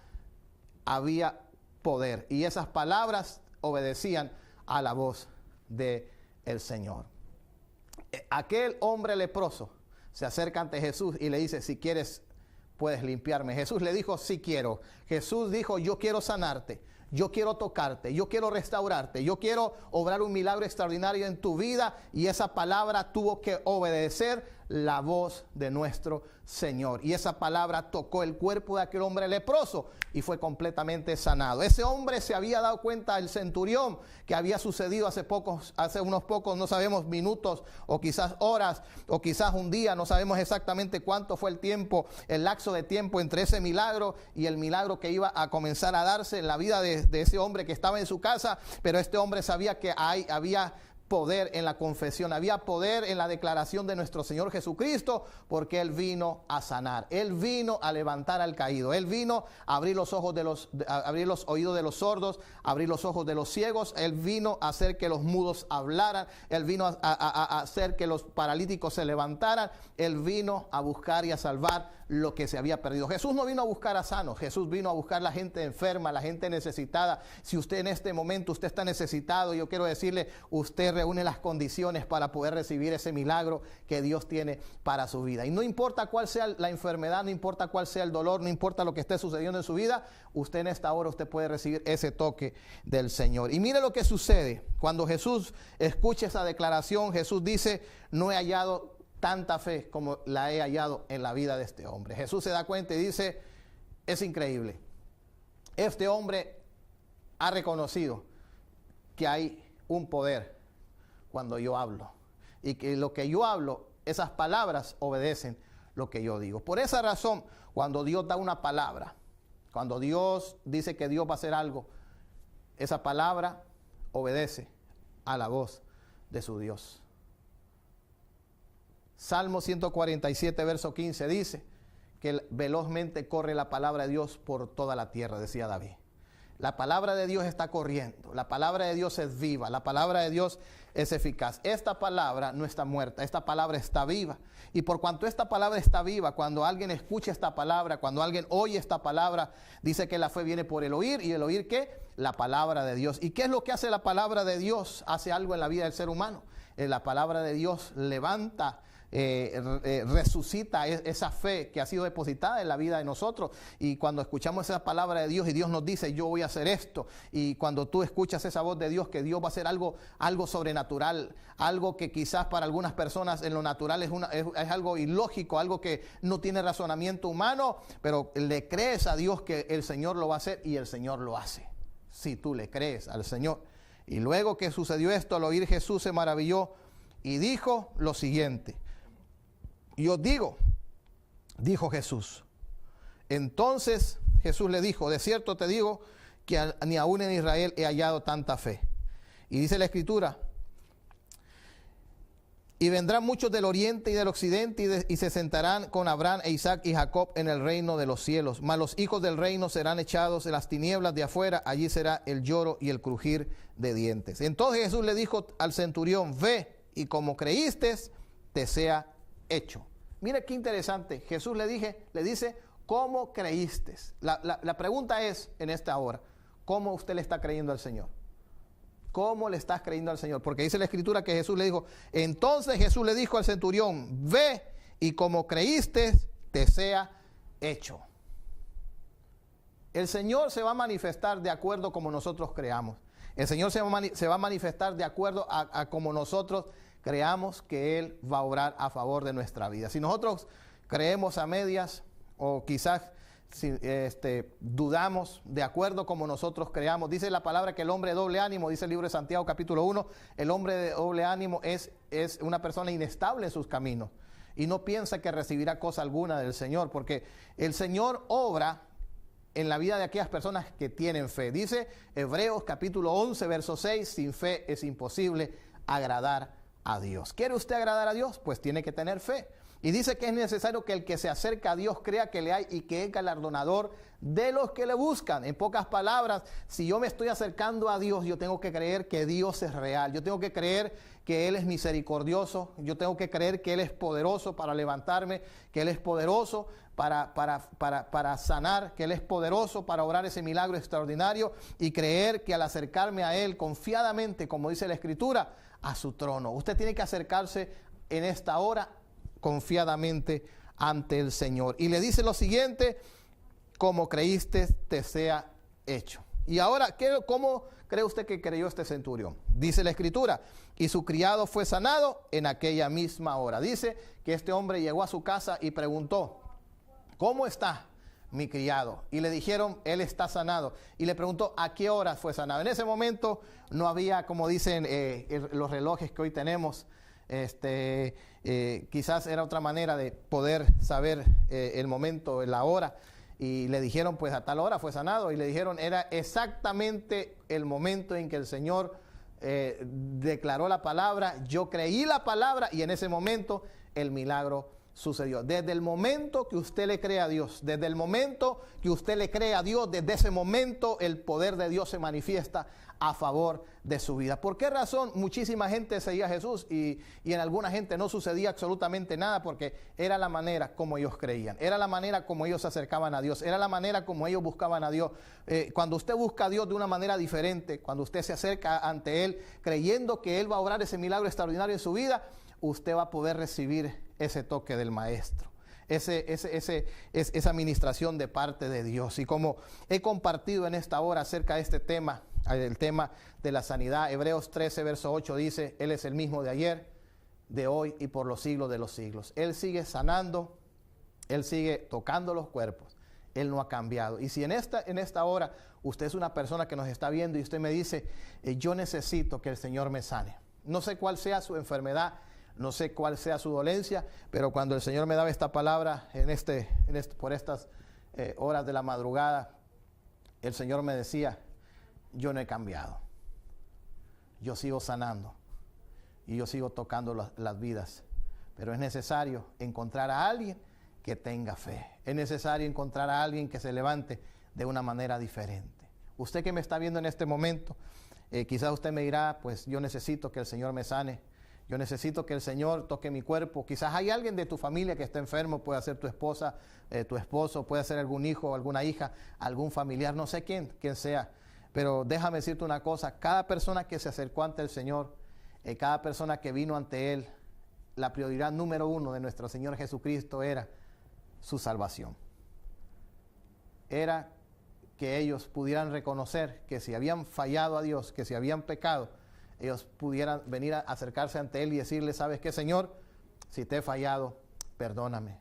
había poder, y esas palabras obedecían a la voz del Señor. Aquel hombre leproso se acerca ante Jesús y le dice: si quieres, puedes limpiarme. Jesús le dijo: sí quiero. Jesús dijo: yo quiero sanarte, yo quiero tocarte, yo quiero restaurarte, yo quiero obrar un milagro extraordinario en tu vida. Y esa palabra tuvo que obedecer la voz de nuestro Señor. Y esa palabra tocó el cuerpo de aquel hombre leproso y fue completamente sanado. Ese hombre se había dado cuenta, el centurión, que había sucedido hace unos pocos, no sabemos, minutos o quizás horas o quizás un día, no sabemos exactamente cuánto fue el lapso de tiempo entre ese milagro y el milagro que iba a comenzar a darse en la vida de ese hombre que estaba en su casa. Pero este hombre sabía que había poder en la confesión, había poder en la declaración de nuestro Señor Jesucristo, porque Él vino a sanar, Él vino a levantar al caído, Él vino a abrir los ojos abrir los oídos de los sordos, abrir los ojos de los ciegos, Él vino a hacer que los mudos hablaran, Él vino a hacer que los paralíticos se levantaran, Él vino a buscar y a salvar lo que se había perdido. Jesús no vino a buscar a sanos, Jesús vino a buscar a la gente enferma, la gente necesitada. Si usted en este momento usted está necesitado, yo quiero decirle, usted reúne las condiciones para poder recibir ese milagro que Dios tiene para su vida. Y no importa cuál sea la enfermedad, no importa cuál sea el dolor, no importa lo que esté sucediendo en su vida, usted en esta hora usted puede recibir ese toque del Señor. Y mire lo que sucede cuando Jesús escucha esa declaración. Jesús dice: no he hallado tanta fe como la he hallado en la vida de este hombre. Jesús se da cuenta y dice: es increíble. Este hombre ha reconocido que hay un poder cuando yo hablo, y que lo que yo hablo, esas palabras obedecen lo que yo digo. Por esa razón, cuando Dios da una palabra, cuando Dios dice que Dios va a hacer algo, esa palabra obedece a la voz de su Dios. Salmo 147, verso 15 dice que velozmente corre la palabra de Dios por toda la tierra, decía David. La palabra de Dios está corriendo, la palabra de Dios es viva, la palabra de Dios es eficaz. Esta palabra no está muerta, esta palabra está viva. Y por cuanto esta palabra está viva, cuando alguien escucha esta palabra, cuando alguien oye esta palabra, dice que la fe viene por el oír. ¿Y el oír qué? La palabra de Dios. ¿Y qué es lo que hace la palabra de Dios? Hace algo en la vida del ser humano. La palabra de Dios levanta, resucita esa fe que ha sido depositada en la vida de nosotros. Y cuando escuchamos esa palabra de Dios y Dios nos dice: yo voy a hacer esto, y cuando tú escuchas esa voz de Dios, que Dios va a hacer algo sobrenatural, algo que quizás para algunas personas en lo natural es algo ilógico, algo que no tiene razonamiento humano, pero le crees a Dios que el Señor lo va a hacer, y el Señor lo hace, si tú le crees al Señor. Y luego que sucedió esto, al oír Jesús se maravilló y dijo lo siguiente: yo digo, dijo Jesús. Entonces Jesús le dijo: de cierto te digo que ni aún en Israel he hallado tanta fe. Y dice la Escritura: y vendrán muchos del oriente y del occidente y se sentarán con Abraham e Isaac y Jacob en el reino de los cielos. Mas los hijos del reino serán echados en las tinieblas de afuera, allí será el lloro y el crujir de dientes. Entonces Jesús le dijo al centurión: ve, y como creíste, te sea hecho. Mira qué interesante. Jesús le dice: ¿cómo creíste? La pregunta es en esta hora: ¿cómo usted le está creyendo al Señor? ¿Cómo le estás creyendo al Señor? Porque dice la Escritura que Jesús le dijo: entonces Jesús le dijo al centurión: ve, y como creíste, te sea hecho. El Señor se va a manifestar de acuerdo como nosotros creamos. El Señor se va a manifestar de acuerdo a como nosotros creamos que Él va a obrar a favor de nuestra vida. Si nosotros creemos a medias, o quizás dudamos de acuerdo como nosotros creamos, dice la palabra que el hombre de doble ánimo, dice el libro de Santiago capítulo 1, el hombre de doble ánimo es una persona inestable en sus caminos y no piensa que recibirá cosa alguna del Señor, porque el Señor obra en la vida de aquellas personas que tienen fe. Dice Hebreos capítulo 11 verso 6: sin fe es imposible agradar a Dios. ¿Quiere usted agradar a Dios? Pues tiene que tener fe. Y dice que es necesario que el que se acerca a Dios crea que le hay y que es galardonador de los que le buscan. En pocas palabras, si yo me estoy acercando a Dios, yo tengo que creer que Dios es real. Yo tengo que creer que Él es misericordioso. Yo tengo que creer que Él es poderoso para levantarme, que Él es poderoso para sanar, que Él es poderoso para obrar ese milagro extraordinario, y creer que al acercarme a Él confiadamente, como dice la Escritura, a su trono. Usted tiene que acercarse en esta hora confiadamente ante el Señor. Y le dice lo siguiente: como creíste, te sea hecho. Y ahora, ¿cómo cree usted que creyó este centurión? Dice la Escritura: y su criado fue sanado en aquella misma hora. Dice que este hombre llegó a su casa y preguntó: ¿cómo está mi criado? Y le dijeron: él está sanado. Y le preguntó: ¿a qué hora fue sanado? En ese momento no había, como dicen los relojes que hoy tenemos, quizás era otra manera de poder saber el momento, la hora. Y le dijeron: pues a tal hora fue sanado. Y le dijeron: era exactamente el momento en que el Señor declaró la palabra. Yo creí la palabra, y en ese momento el milagro sucedió. Desde el momento que usted le cree a Dios, desde el momento que usted le cree a Dios, desde ese momento el poder de Dios se manifiesta a favor de su vida. ¿Por qué razón muchísima gente seguía a Jesús y en alguna gente no sucedía absolutamente nada? Porque era la manera como ellos creían, era la manera como ellos se acercaban a Dios, era la manera como ellos buscaban a Dios. Cuando usted busca a Dios de una manera diferente, cuando usted se acerca ante Él creyendo que Él va a obrar ese milagro extraordinario en su vida, usted va a poder recibir ese toque del Maestro, esa administración de parte de Dios. Y como he compartido en esta hora acerca de este tema, el tema de la sanidad, Hebreos 13, verso 8 dice, Él es el mismo de ayer, de hoy y por los siglos de los siglos. Él sigue sanando, Él sigue tocando los cuerpos, Él no ha cambiado. Y si en esta hora usted es una persona que nos está viendo y usted me dice, yo necesito que el Señor me sane. No sé cuál sea su enfermedad, no sé cuál sea su dolencia, pero cuando el Señor me daba esta palabra por estas horas de la madrugada, el Señor me decía, yo no he cambiado. Yo sigo sanando y yo sigo tocando las vidas. Pero es necesario encontrar a alguien que tenga fe. Es necesario encontrar a alguien que se levante de una manera diferente. Usted que me está viendo en este momento, quizás usted me dirá, pues yo necesito que el Señor me sane. Yo necesito que el Señor toque mi cuerpo. Quizás hay alguien de tu familia que está enfermo, puede ser tu esposa, tu esposo, puede ser algún hijo, alguna hija, algún familiar, no sé quién sea. Pero déjame decirte una cosa, cada persona que se acercó ante el Señor, cada persona que vino ante Él, la prioridad número uno de nuestro Señor Jesucristo era su salvación. Era que ellos pudieran reconocer que si habían fallado a Dios, que si habían pecado, ellos pudieran venir a acercarse ante Él y decirle, ¿sabes qué, Señor? Si te he fallado, perdóname.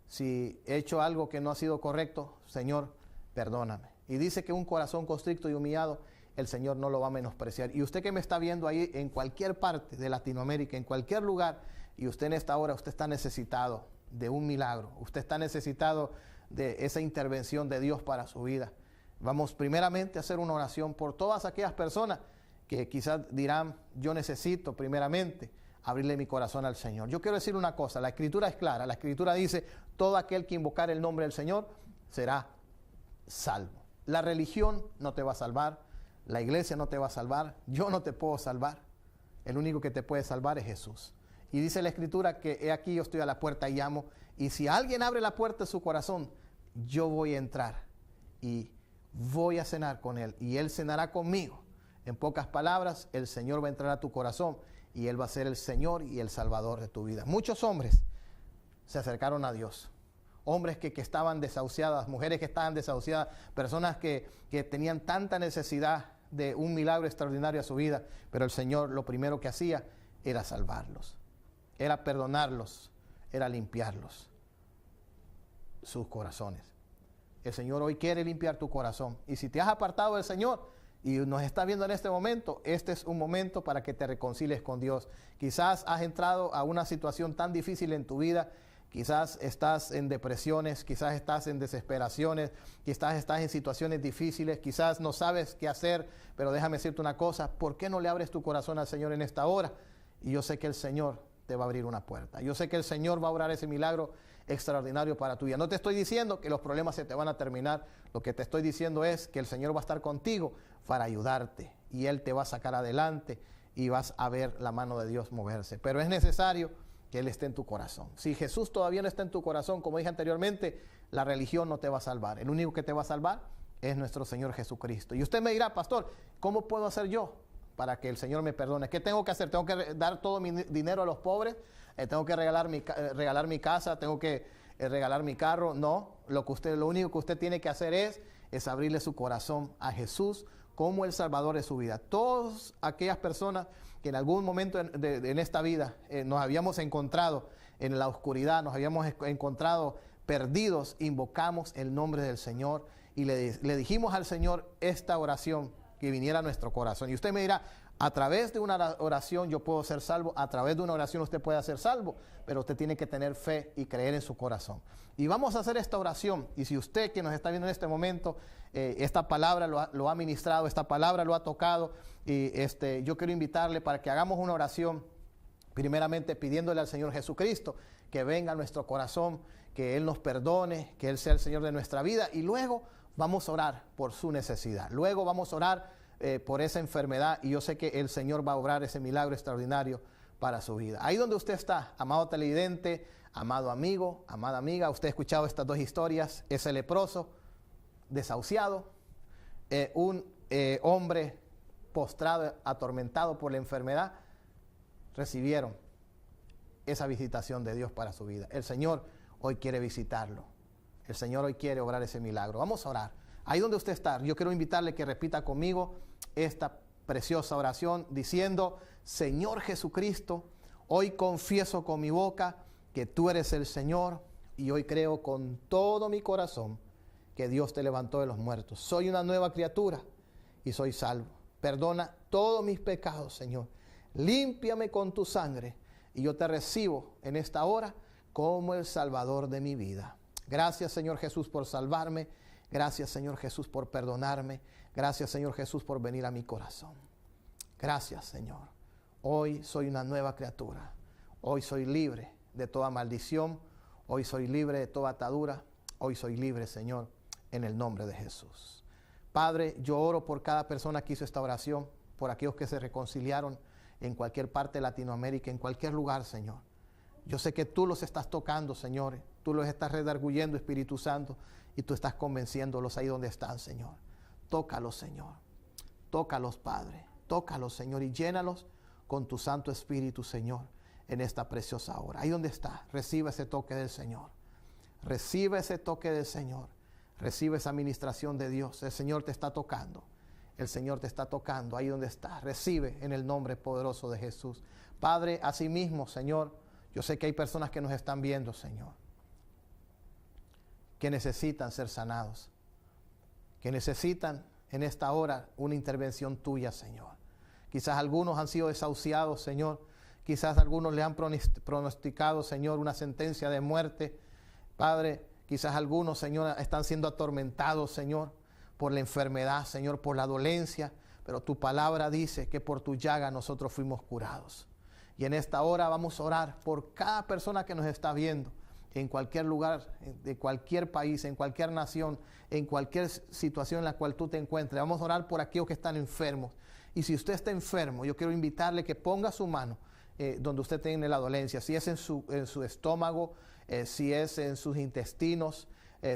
Si he hecho algo que no ha sido correcto, Señor, perdóname. Y dice que un corazón constricto y humillado, el Señor no lo va a menospreciar. Y usted que me está viendo ahí en cualquier parte de Latinoamérica, en cualquier lugar, y usted en esta hora, usted está necesitado de un milagro. Usted está necesitado de esa intervención de Dios para su vida. Vamos primeramente a hacer una oración por todas aquellas personas que quizás dirán, yo necesito primeramente abrirle mi corazón al Señor. Yo quiero decir una cosa, la Escritura es clara, la Escritura dice, todo aquel que invocar el nombre del Señor será salvo. La religión no te va a salvar, la iglesia no te va a salvar, yo no te puedo salvar, el único que te puede salvar es Jesús. Y dice la Escritura que he aquí yo estoy a la puerta y llamo, y si alguien abre la puerta de su corazón, yo voy a entrar y voy a cenar con Él, y Él cenará conmigo. En pocas palabras, el Señor va a entrar a tu corazón y Él va a ser el Señor y el Salvador de tu vida. Muchos hombres se acercaron a Dios. Hombres que estaban desahuciadas, mujeres que estaban desahuciadas, personas que tenían tanta necesidad de un milagro extraordinario a su vida, pero el Señor lo primero que hacía era salvarlos, era perdonarlos, era limpiarlos, sus corazones. El Señor hoy quiere limpiar tu corazón. Y si te has apartado del Señor y nos está viendo en este momento, este es un momento para que te reconcilies con Dios. Quizás has entrado a una situación tan difícil en tu vida, quizás estás en depresiones, quizás estás en desesperaciones, quizás estás en situaciones difíciles, quizás no sabes qué hacer, pero déjame decirte una cosa, ¿por qué no le abres tu corazón al Señor en esta hora? Y yo sé que el Señor te va a abrir una puerta. Yo sé que el Señor va a obrar ese milagro extraordinario para tu vida. No te estoy diciendo que los problemas se te van a terminar, lo que te estoy diciendo es que el Señor va a estar contigo para ayudarte y Él te va a sacar adelante y vas a ver la mano de Dios moverse. Pero es necesario que Él esté en tu corazón. Si Jesús todavía no está en tu corazón, como dije anteriormente, la religión no te va a salvar. El único que te va a salvar es nuestro Señor Jesucristo. Y usted me dirá, pastor, ¿cómo puedo hacer yo para que el Señor me perdone? ¿Qué tengo que hacer? ¿Tengo que dar todo mi dinero a los pobres? ¿Tengo que regalar mi casa? ¿Tengo que regalar mi carro? No, lo único que usted tiene que hacer es abrirle su corazón a Jesús como el Salvador de su vida. Todas aquellas personas que en algún momento en esta vida nos habíamos encontrado en la oscuridad, nos habíamos encontrado perdidos, invocamos el nombre del Señor y le dijimos al Señor esta oración que viniera a nuestro corazón. Y usted me dirá, a través de una oración yo puedo ser salvo, a través de una oración usted puede ser salvo, pero usted tiene que tener fe y creer en su corazón. Y vamos a hacer esta oración, y si usted que nos está viendo en este momento, esta palabra lo ha ministrado, esta palabra lo ha tocado, y yo quiero invitarle para que hagamos una oración Primeramente pidiéndole al Señor Jesucristo que venga a nuestro corazón, que Él nos perdone, que Él sea el Señor de nuestra vida, y luego vamos a orar por su necesidad. Luego vamos a orar por esa enfermedad, y yo sé que el Señor va a obrar ese milagro extraordinario para su vida. Ahí donde usted está, amado televidente, amado amigo, amada amiga, usted ha escuchado estas dos historias: ese leproso desahuciado, un hombre postrado, atormentado por la enfermedad, recibieron esa visitación de Dios para su vida. El Señor hoy quiere visitarlo. El Señor hoy quiere obrar ese milagro. Vamos a orar. Ahí donde usted está, yo quiero invitarle que repita conmigo esta preciosa oración diciendo: Señor Jesucristo, hoy confieso con mi boca que tú eres el Señor, y hoy creo con todo mi corazón que Dios te levantó de los muertos. Soy una nueva criatura y soy salvo. Perdona todos mis pecados, Señor. Límpiame con tu sangre, y yo te recibo en esta hora como el Salvador de mi vida. Gracias, Señor Jesús, por salvarme. Gracias, Señor Jesús, por perdonarme. Gracias, Señor Jesús, por venir a mi corazón. Gracias, Señor. Hoy soy una nueva criatura. Hoy soy libre de toda maldición. Hoy soy libre de toda atadura. Hoy soy libre, Señor, en el nombre de Jesús. Padre, yo oro por cada persona que hizo esta oración, por aquellos que se reconciliaron en cualquier parte de Latinoamérica, en cualquier lugar, Señor. Yo sé que tú los estás tocando, Señor. Tú los estás redarguyendo, Espíritu Santo, y tú estás convenciéndolos ahí donde están, Señor. Tócalos, Señor. Tócalos, Padre. Tócalos, Señor, y llénalos con tu Santo Espíritu, Señor, en esta preciosa hora. Ahí donde está, recibe ese toque del Señor. Recibe ese toque del Señor. Recibe esa administración de Dios. El Señor te está tocando. El Señor te está tocando ahí donde está. Recibe en el nombre poderoso de Jesús. Padre, asimismo, Señor, yo sé que hay personas que nos están viendo, Señor, que necesitan ser sanados, que necesitan en esta hora una intervención tuya, Señor. Quizás algunos han sido desahuciados, Señor. Quizás algunos le han pronosticado, Señor, una sentencia de muerte. Padre, quizás algunos, Señor, están siendo atormentados, Señor, por la enfermedad, Señor, por la dolencia. Pero tu palabra dice que por tu llaga nosotros fuimos curados. Y en esta hora vamos a orar por cada persona que nos está viendo, en cualquier lugar, de cualquier país, en cualquier nación, en cualquier situación en la cual tú te encuentres. Vamos a orar por aquellos que están enfermos. Y si usted está enfermo, yo quiero invitarle que ponga su mano donde usted tiene la dolencia. Si es en su estómago, si es en sus intestinos,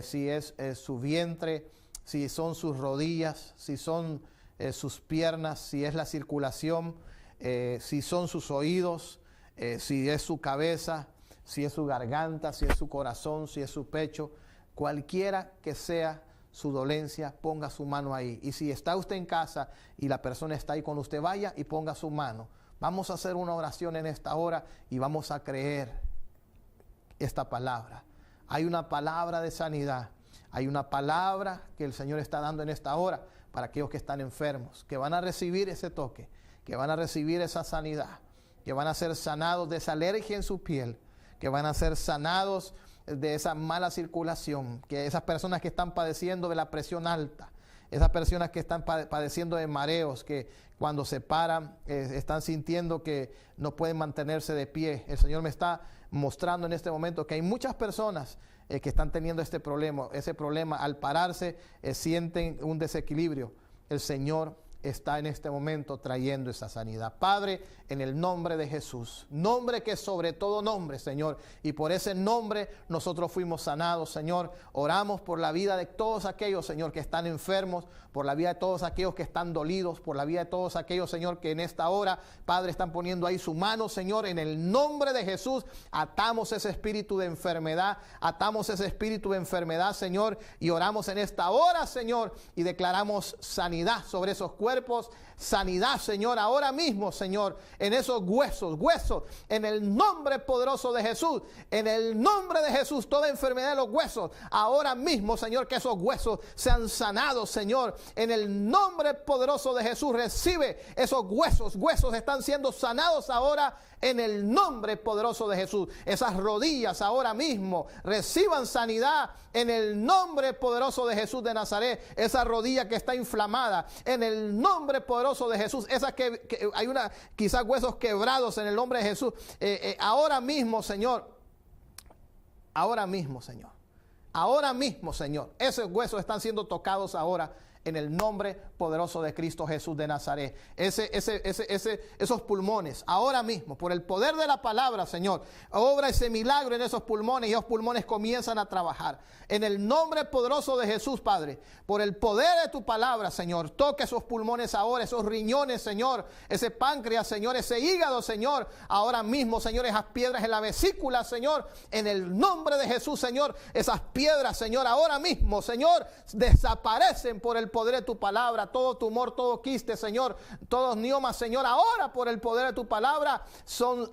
si es su vientre, si son sus rodillas, si son sus piernas, si es la circulación, si son sus oídos, si es su cabeza, si es su garganta, si es su corazón, si es su pecho, cualquiera que sea su dolencia, ponga su mano ahí. Y si está usted en casa y la persona está ahí con usted, vaya y ponga su mano. Vamos a hacer una oración en esta hora y vamos a creer esta palabra. Hay una palabra de sanidad. Hay una palabra que el Señor está dando en esta hora para aquellos que están enfermos, que van a recibir ese toque, que van a recibir esa sanidad, que van a ser sanados de esa alergia en su piel, que van a ser sanados de esa mala circulación, que esas personas que están padeciendo de la presión alta, esas personas que están padeciendo de mareos, que cuando se paran están sintiendo que no pueden mantenerse de pie. El Señor me está mostrando en este momento que hay muchas personas que están teniendo ese problema al pararse sienten un desequilibrio. El Señor está en este momento trayendo esa sanidad. Padre, en el nombre de Jesús, nombre que es sobre todo nombre, Señor, y por ese nombre nosotros fuimos sanados, Señor. Oramos por la vida de todos aquellos, Señor, que están enfermos, por la vida de todos aquellos que están dolidos, por la vida de todos aquellos, Señor, que en esta hora, Padre, están poniendo ahí su mano, Señor. En el nombre de Jesús, atamos ese espíritu de enfermedad, Señor, y oramos en esta hora, Señor, y declaramos sanidad sobre esos cuerpos, sanidad, Señor, ahora mismo, Señor, en esos huesos, en el nombre poderoso de Jesús, en el nombre de Jesús, toda enfermedad de los huesos, ahora mismo, Señor, que esos huesos sean sanados, Señor, en el nombre poderoso de Jesús. Recibe esos huesos están siendo sanados ahora en el nombre poderoso de Jesús. Esas rodillas ahora mismo reciban sanidad en el nombre poderoso de Jesús de Nazaret. Esa rodilla que está inflamada, en el nombre poderoso de Jesús. Esa que hay quizás huesos quebrados, en el nombre de Jesús. Ahora mismo, Señor. Ahora mismo, Señor. Ahora mismo, Señor. Esos huesos están siendo tocados ahora en el nombre poderoso de Cristo Jesús de Nazaret. Esos pulmones, ahora mismo, por el poder de la palabra, Señor, obra ese milagro en esos pulmones y esos pulmones comienzan a trabajar. En el nombre poderoso de Jesús, Padre, por el poder de tu palabra, Señor, toque esos pulmones ahora, esos riñones, Señor, ese páncreas, Señor, ese hígado, Señor, ahora mismo, Señor, esas piedras en la vesícula, Señor, en el nombre de Jesús, Señor, esas piedras, Señor, ahora mismo, Señor, desaparecen por el poder de tu palabra. Todo tumor, todo quiste, Señor, todos miomas, Señor, ahora por el poder de tu palabra son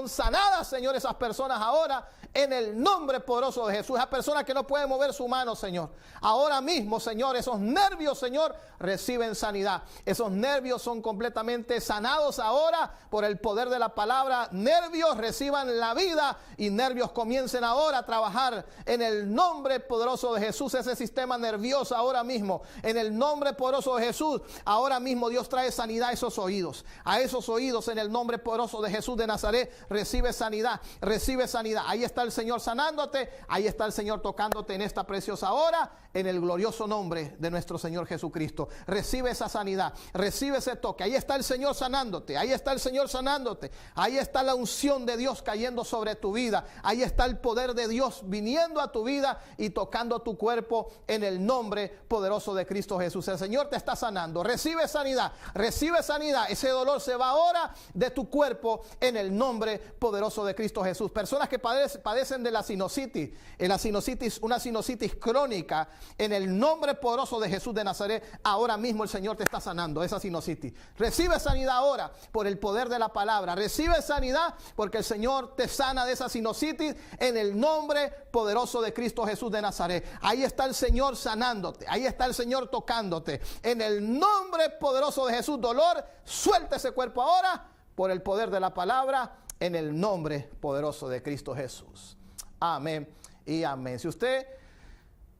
sanadas, Señor, esas personas ahora en el nombre poderoso de Jesús. Esas personas que no pueden mover su mano, Señor, ahora mismo, Señor, esos nervios, Señor, reciben sanidad. Esos nervios son completamente sanados ahora por el poder de la palabra. Nervios reciban la vida y nervios comiencen ahora a trabajar en el nombre poderoso de Jesús. Ese sistema nervioso ahora mismo, en el nombre poderoso de Jesús, ahora mismo Dios trae sanidad a esos oídos. A esos oídos, en el nombre poderoso de Jesús de Nazaret, recibe sanidad, recibe sanidad. Ahí está el Señor sanándote, ahí está el Señor tocándote en esta preciosa hora, en el glorioso nombre de nuestro Señor Jesucristo. Recibe esa sanidad, recibe ese toque. Ahí está el Señor sanándote, ahí está el Señor sanándote, ahí está la unción de Dios cayendo sobre tu vida, ahí está el poder de Dios viniendo a tu vida y tocando tu cuerpo en el nombre poderoso de Cristo Jesús. El Señor te está sanando. Recibe sanidad, recibe sanidad. Ese dolor se va ahora de tu cuerpo en el nombre poderoso de Cristo Jesús. Personas que padecen de la sinusitis, una sinusitis crónica, en el nombre poderoso de Jesús de Nazaret, ahora mismo el Señor te está sanando esa sinusitis. Recibe sanidad ahora por el poder de la palabra. Recibe sanidad porque el Señor te sana de esa sinusitis en el nombre poderoso de Cristo Jesús de Nazaret. Ahí está el Señor sanándote, ahí está el Señor tocándote en el nombre poderoso de Jesús. Dolor, suelta ese cuerpo ahora por el poder de la palabra en el nombre poderoso de Cristo Jesús. Amén y amén. Si usted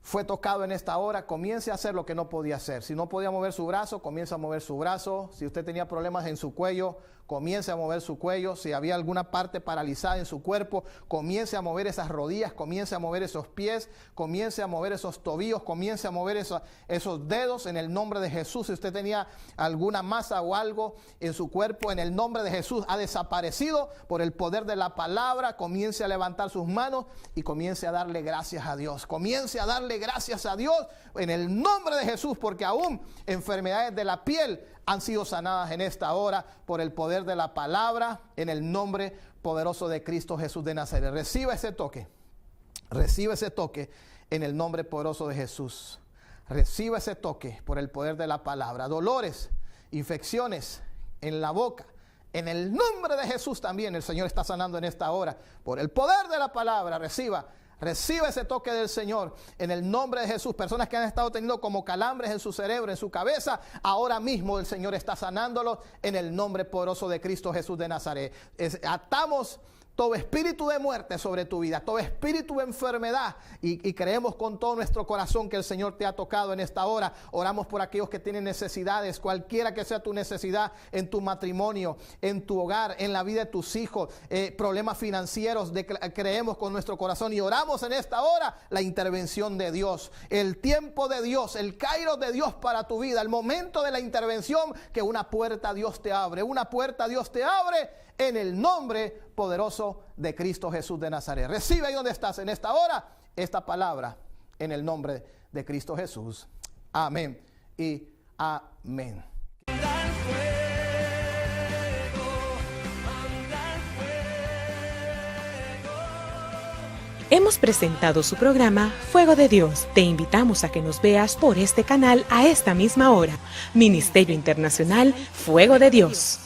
fue tocado en esta hora, comience a hacer lo que no podía hacer. Si no podía mover su brazo, comience a mover su brazo. Si usted tenía problemas en su cuello, comience a mover su cuello. Si había alguna parte paralizada en su cuerpo, comience a mover esas rodillas, comience a mover esos pies, comience a mover esos tobillos, comience a mover esos dedos en el nombre de Jesús. Si usted tenía alguna masa o algo en su cuerpo, en el nombre de Jesús ha desaparecido por el poder de la palabra. Comience a levantar sus manos y comience a darle gracias a Dios. Comience a darle gracias a Dios en el nombre de Jesús, porque aún enfermedades de la piel han sido sanadas en esta hora por el poder de la palabra, en el nombre poderoso de Cristo Jesús de Nazaret. Reciba ese toque en el nombre poderoso de Jesús. Reciba ese toque por el poder de la palabra. Dolores, infecciones en la boca, en el nombre de Jesús también el Señor está sanando en esta hora por el poder de la palabra. Reciba ese toque del Señor en el nombre de Jesús. Personas que han estado teniendo como calambres en su cerebro, en su cabeza, ahora mismo el Señor está sanándolos en el nombre poderoso de Cristo Jesús de Nazaret. Atamos todo espíritu de muerte sobre tu vida, todo espíritu de enfermedad, y creemos con todo nuestro corazón que el Señor te ha tocado en esta hora. Oramos por aquellos que tienen necesidades, cualquiera que sea tu necesidad, en tu matrimonio, en tu hogar, en la vida de tus hijos, problemas financieros. Creemos con nuestro corazón y oramos en esta hora la intervención de Dios, el tiempo de Dios, el kairos de Dios para tu vida, el momento de la intervención, que una puerta Dios te abre, en el nombre poderoso de Cristo Jesús de Nazaret. Recibe ahí donde estás en esta hora esta palabra en el nombre de Cristo Jesús. Amén y amén. Hemos presentado su programa Fuego de Dios. Te invitamos a que nos veas por este canal a esta misma hora. Ministerio Internacional Fuego de Dios.